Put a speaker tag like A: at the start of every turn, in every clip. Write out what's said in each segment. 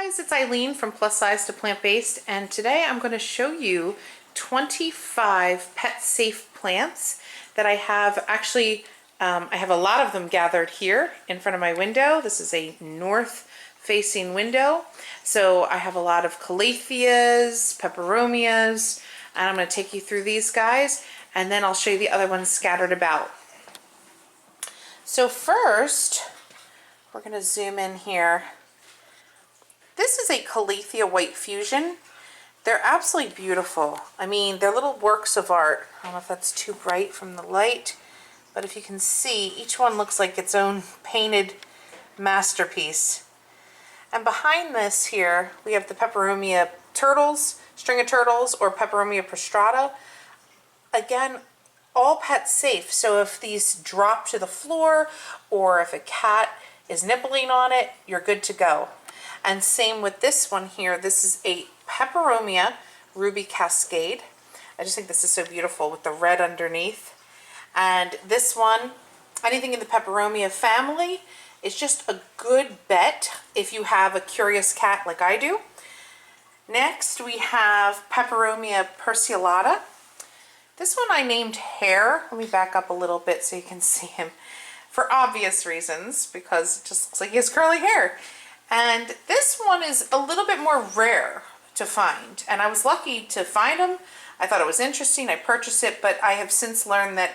A: Guys, it's Eileen from Plus Size to Plant Based, and today I'm going to show you 25 pet safe plants that I have. Actually, I have a lot of them gathered here in front of my window. This is a north facing window, so I have a lot of Calatheas, Peperomias, and I'm going to take you through these guys, and then I'll show you the other ones scattered about. So first, we're going to zoom in here. This is a Calathea White Fusion. They're absolutely beautiful. I mean, they're little works of art. I don't know if that's too bright from the light, but if you can see, each one looks like its own painted masterpiece. And behind this here, we have the Peperomia turtles, string of turtles, or Peperomia Percilata. Again, all pet safe. So if these drop to the floor, or if a cat is nibbling on it, you're good to go. And same with this one here. This is a Peperomia Ruby Cascade. I just think this is so beautiful with the red underneath. And this one, anything in the Peperomia family, is just a good bet if you have a curious cat like I do. Next we have Peperomia Percilata. This one I named Hair. Let me back up a little bit so you can see him, for obvious reasons, because it just looks like he has curly hair. And this one is a little bit more rare to find, and I was lucky to find him. I thought it was interesting. I purchased it, but I have since learned that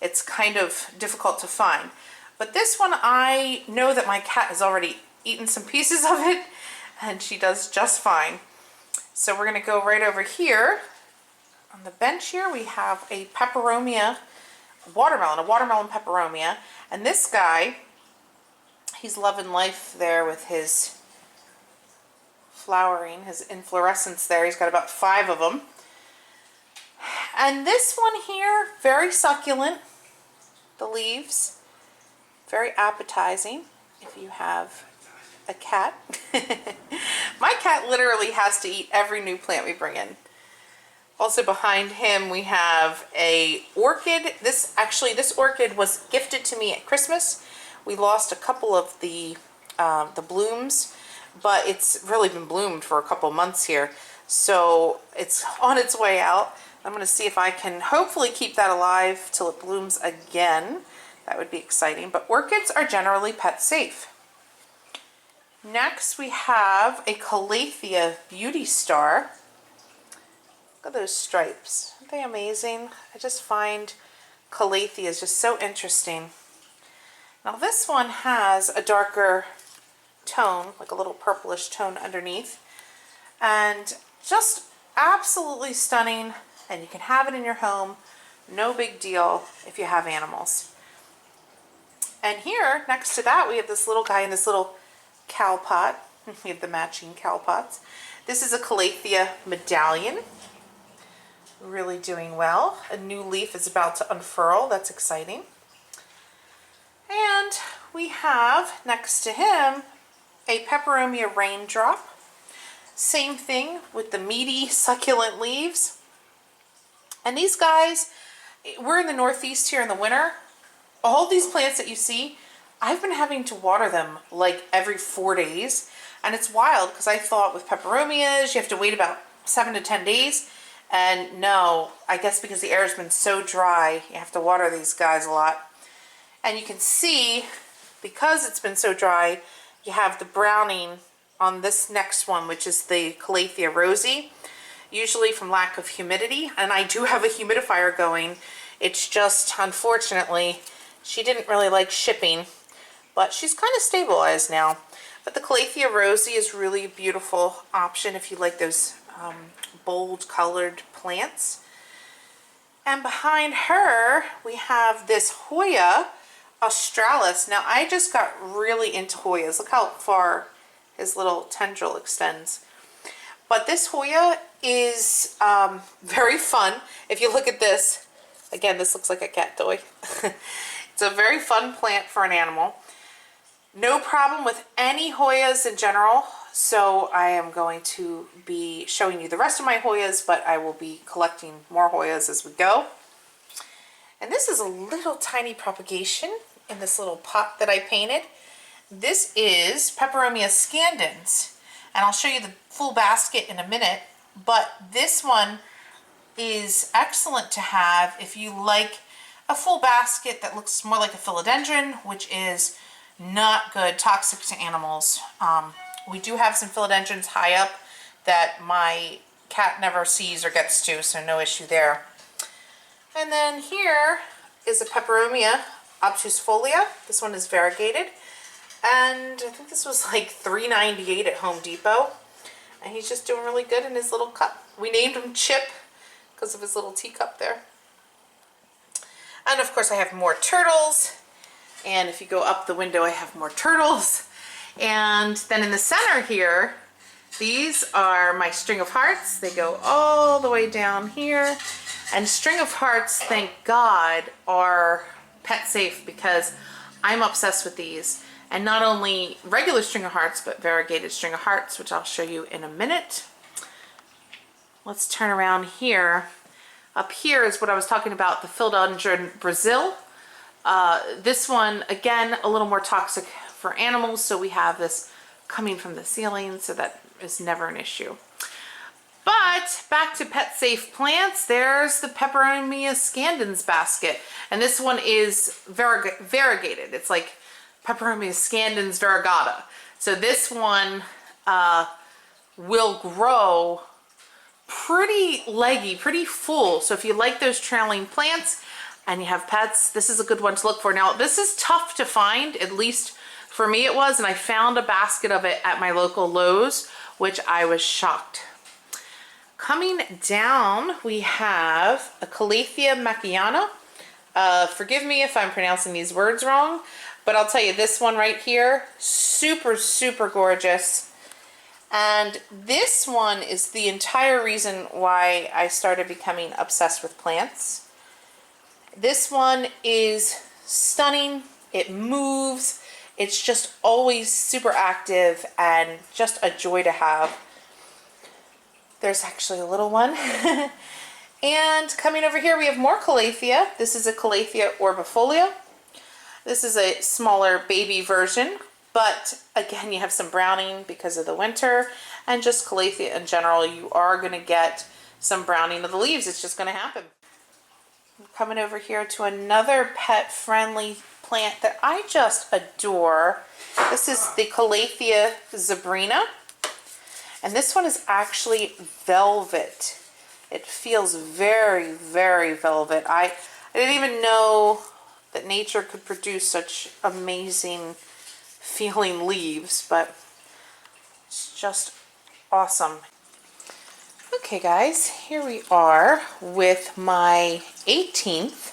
A: it's kind of difficult to find. But this one, I know that my cat has already eaten some pieces of it, and she does just fine. So we're going to go right over here. On the bench here, we have a Peperomia watermelon, a watermelon Peperomia, and this guy, he's loving life there with his flowering, his inflorescence there. He's got about 5 of them. And this one here, very succulent, the leaves, very appetizing if you have a cat. My cat literally has to eat every new plant we bring in. Also behind him we have a orchid. This orchid was gifted to me at Christmas. We lost a couple of the blooms, but it's really been bloomed for a couple months here. So it's on its way out. I'm going to see if I can hopefully keep that alive till it blooms again. That would be exciting. But orchids are generally pet safe. Next we have a Calathea Beauty Star. Look at those stripes. Aren't they amazing? I just find Calatheas just so interesting. Now this one has a darker tone, like a little purplish tone underneath, and just absolutely stunning, and you can have it in your home, no big deal if you have animals. And here, next to that, we have this little guy in this little cow pot. We have the matching cow pots. This is a Calathea Medallion. Really doing well. A new leaf is about to unfurl. That's exciting. And we have next to him a Peperomia Raindrop. Same thing with the meaty succulent leaves. And these guys, we're in the Northeast here in the winter. All these plants that you see, I've been having to water them like every 4 days. And it's wild because I thought with Peperomias you have to wait about 7 to 10 days. And no, I guess because the air has been so dry, you have to water these guys a lot. And you can see, because it's been so dry, you have the browning on this next one, which is the Calathea Rosy, usually from lack of humidity. And I do have a humidifier going. It's just, unfortunately, she didn't really like shipping, but she's kind of stabilized now. But the Calathea Rosy is really a beautiful option if you like those bold colored plants. And behind her, we have this Hoya Australis. Now I just got really into Hoyas. Look how far his little tendril extends. But this Hoya is very fun. If you look at this, again, this looks like a cat toy. It's a very fun plant for an animal. No problem with any Hoyas in general. So I am going to be showing you the rest of my Hoyas, but I will be collecting more Hoyas as we go. And this is a little tiny propagation in this little pot that I painted. This is Peperomia Scandans, and I'll show you the full basket in a minute, but this one is excellent to have if you like a full basket that looks more like a philodendron, which is not good, toxic to animals. We do have some philodendrons high up that my cat never sees or gets to, so no issue there. And then here is a Peperomia Obtusifolia. This one is variegated, and I think this was like $3.98 at Home Depot, and he's just doing really good in his little cup. We named him Chip because of his little teacup there. And of course I have more turtles, and if you go up the window I have more turtles. And then in the center here, these are my string of hearts. They go all the way down here, and string of hearts, thank God, are pet safe because I'm obsessed with these. And not only regular string of hearts, but variegated string of hearts, which I'll show you in a minute. Let's turn around here. Up here is what I was talking about, the philodendron Brazil. This one, again, a little more toxic for animals, so we have this coming from the ceiling, so that is never an issue. But back to pet safe plants, there's the Peperomia Scandans basket, and this one is variegated. It's like Peperomia Scandans variegata. So this one will grow pretty leggy, pretty full. So if you like those trailing plants and you have pets, this is a good one to look for. Now this is tough to find, at least for me it was, and I found a basket of it at my local Lowe's, which I was shocked. Coming down, we have a Calathea Makoyana. Forgive me if I'm pronouncing these words wrong, but I'll tell you, this one right here, super, super gorgeous. And this one is the entire reason why I started becoming obsessed with plants. This one is stunning. It moves. It's just always super active and just a joy to have. There's actually a little one. And coming over here, we have more Calathea. This is a Calathea Orbifolia. This is a smaller baby version, but again, you have some browning because of the winter, and just Calathea in general, you are going to get some browning of the leaves. It's just going to happen. Coming over here to another pet-friendly plant that I just adore. This is the Calathea Zebrina, and this one is actually velvet. It feels very, very velvet. I didn't even know that nature could produce such amazing feeling leaves, but it's just awesome. Okay guys, here we are with my 18th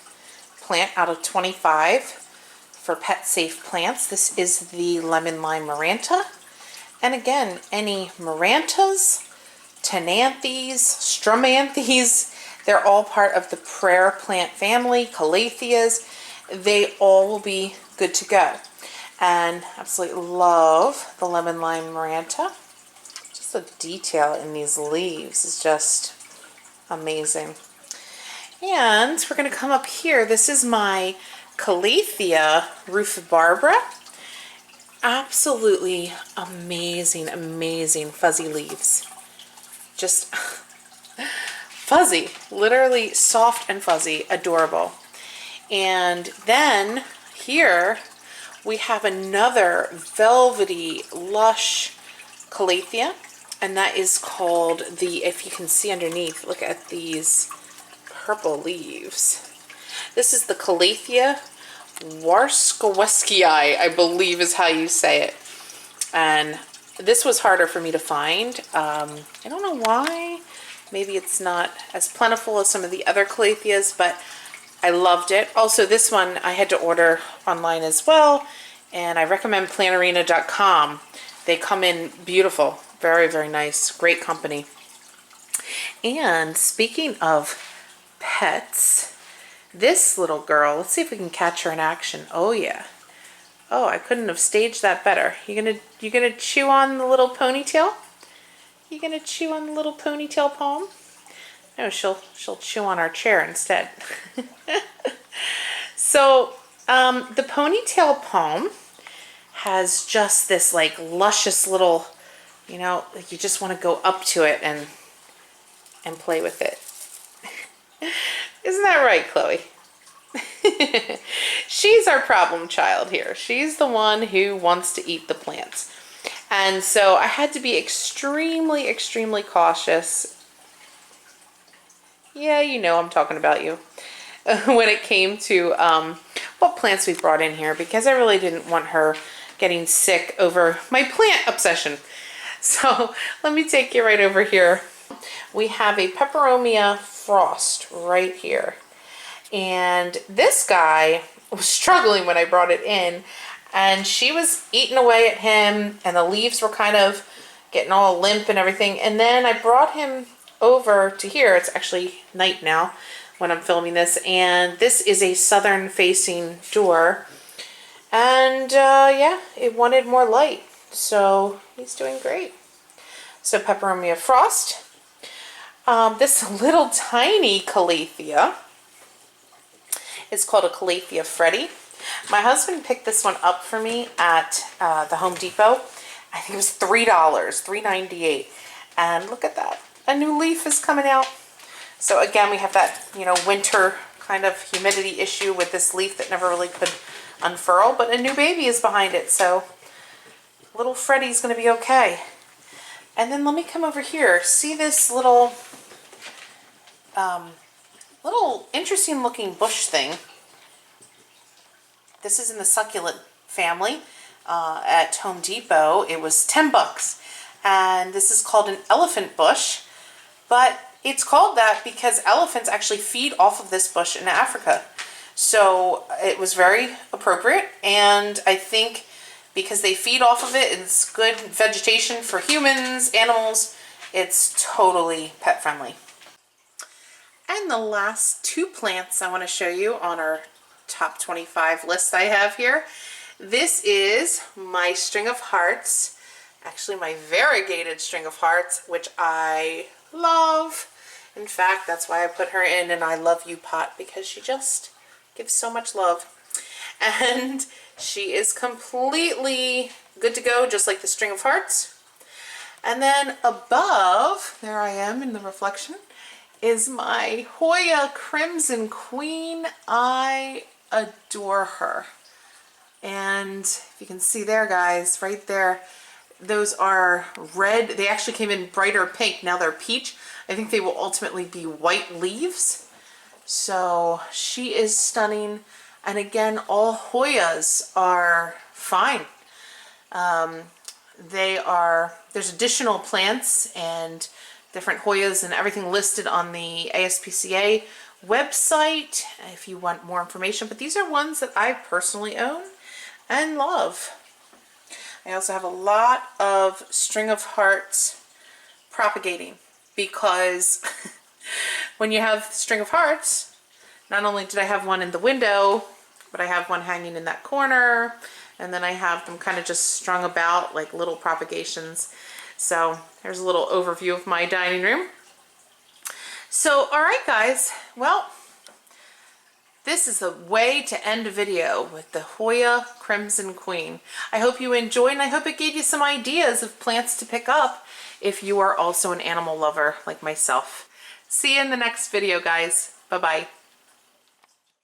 A: plant out of 25 for pet safe plants. This is the lemon lime Maranta. And again, any Marantas, Tenanthes, Stromanthes, they're all part of the prayer plant family, Calatheas. They all will be good to go. And absolutely love the lemon lime Maranta. Just the detail in these leaves is just amazing. And we're going to come up here. This is my Calathea Rufibarba. Absolutely amazing, amazing fuzzy leaves. Just fuzzy, literally soft and fuzzy, adorable. And then here we have another velvety, lush Calathea, and that is called the, if you can see underneath, look at these purple leaves. This is the Calathea Warskowski Eye, I believe is how you say it. And this was harder for me to find. I don't know why. Maybe it's not as plentiful as some of the other Calatheas, but I loved it. Also, this one I had to order online as well, and I recommend plantarina.com. They come in beautiful. Very, very nice. Great company. And speaking of pets, this little girl, let's see if we can catch her in action. Oh yeah. Oh, I couldn't have staged that better. You gonna chew on the little ponytail? You gonna chew on the little Ponytail Palm? No, she'll chew on our chair instead. So the Ponytail Palm has just this like luscious little You know, like you just want to go up to it and play with it. Isn't that right, Chloe? She's our problem child here. She's the one who wants to eat the plants. And so I had to be extremely, extremely cautious. Yeah, you know I'm talking about you. When it came to what plants we brought in here, because I really didn't want her getting sick over my plant obsession. So let me take you right over here. We have a Peperomia Frost right here. And this guy was struggling when I brought it in, and she was eating away at him, and the leaves were kind of getting all limp and everything. And then I brought him over to here. It's actually night now when I'm filming this, and this is a southern facing door. And yeah, it wanted more light, so he's doing great. So Peperomia Frost. This little tiny Calathea is called a Califia Freddy. My husband picked this one up for me at the Home Depot. I think it was $3, $3.98. And look at that. A new leaf is coming out. So again, we have that, you know, winter kind of humidity issue with this leaf that never really could unfurl, but a new baby is behind it. So little Freddy's going to be okay. And then let me come over here. See this little interesting looking bush thing. This is in the succulent family at Home Depot. It was 10 bucks. And this is called an elephant bush. But it's called that because elephants actually feed off of this bush in Africa. So it was very appropriate. And I think because they feed off of it, it's good vegetation for humans, animals. It's totally pet friendly. And the last two plants I want to show you on our top 25 list I have here. This is my string of hearts, actually my variegated string of hearts, which I love. In fact, that's why I put her in an I love you pot, because she just gives so much love. And she is completely good to go, just like the string of hearts. And then above, there I am in the reflection, is my Hoya Crimson Queen. I adore her. And if you can see there, guys, right there, those are red. They actually came in brighter pink. Now they're peach. I think they will ultimately be white leaves. So she is stunning. And again, all Hoyas are fine. There's additional plants and different Hoyas and everything listed on the ASPCA website if you want more information. But these are ones that I personally own and love. I also have a lot of string of hearts propagating, because when you have string of hearts, not only did I have one in the window, but I have one hanging in that corner, and then I have them kind of just strung about like little propagations. So here's a little overview of my dining room. So, all right, guys, well, this is a way to end a video with the Hoya Crimson Queen. I hope you enjoyed, and I hope it gave you some ideas of plants to pick up if you are also an animal lover like myself. See you in the next video, guys. Bye-bye.